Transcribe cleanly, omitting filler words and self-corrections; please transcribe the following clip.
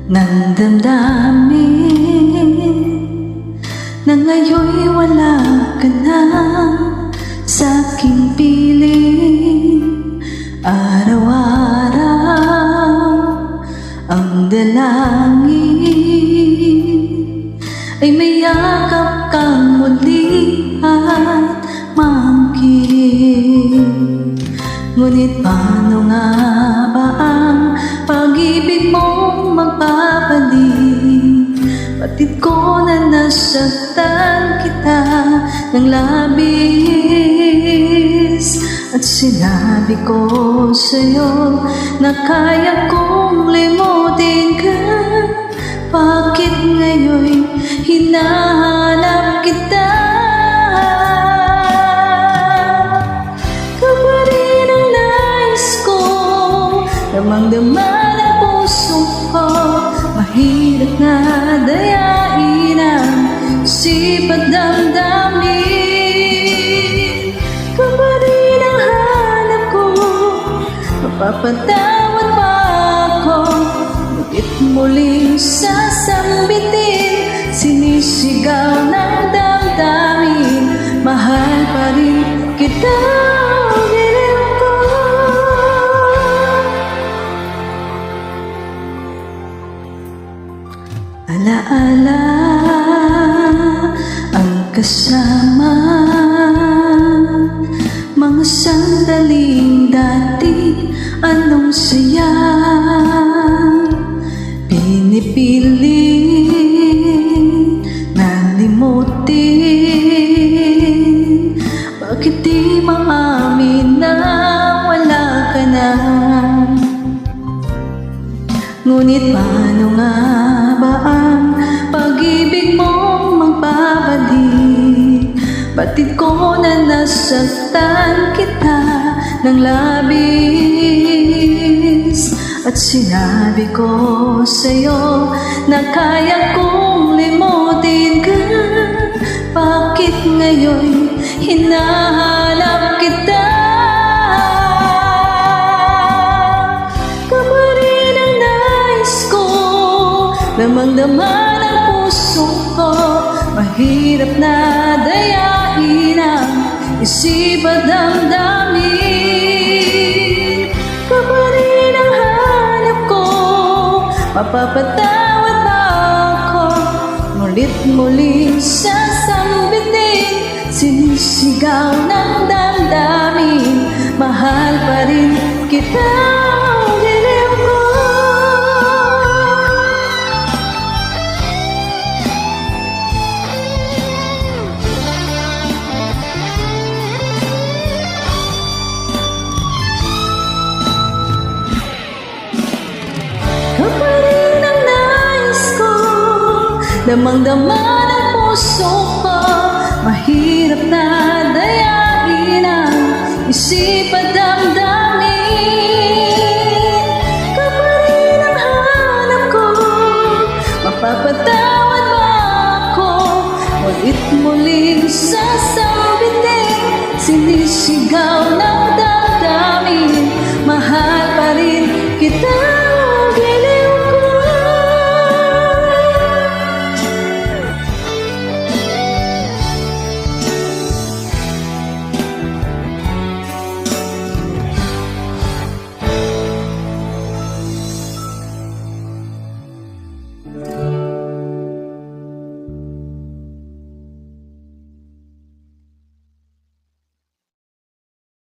ng damdamin na ngayon'y wala ka na sa aking piling. Araw-araw ang dalangin ay mayakap kang muli at maangkin. Ngunit paano nga ba ang pag-ibig mong magpapalik? Batid ko na nasaktan kita ng labis, at sinabi ko sa'yo na kaya kong limutin ka. Bakit ngayon'y hinahanap kita? Kaparin ang nais ko, damang-dama ng puso ko. Mahirap na dayain ang isip at damdamin. Kaparin ang hanap ko, mapapatawad ba ako? Ngunit muling sasambitin, sinisigaw ng damdamin. Mahal pa rin kita, giliw ko. Alaala ang kasama, mga sandaling dati, anong saya. Pinipilit na limutin, bakit di maamin na wala ka na? Ngunit paano nga ba ang pag-ibig mong magpapalik? Batid ko na nasaktan kita ng labis, at sinabi ko sa'yo na kaya kong limutin ka. Bakit ngayon hinahanap kita? Kaparin ang nais ko, damang-dama ng puso ko. Mahirap na dayain ang isip at damdamin. Kaparin ang hanap ko, mapapatawad ba ako? Ngunit muling sasambitin, sinisigaw ng damdamin. Mahal pa rin kita, giliw ko. Kaparin ang nais ko, damang-dama ng puso ko. Mahirap na dayain ang isip at damdamin. Kaparin ang hanap ko, mapapatawad ba ako? Ngunit muling sasambitin, sinisigaw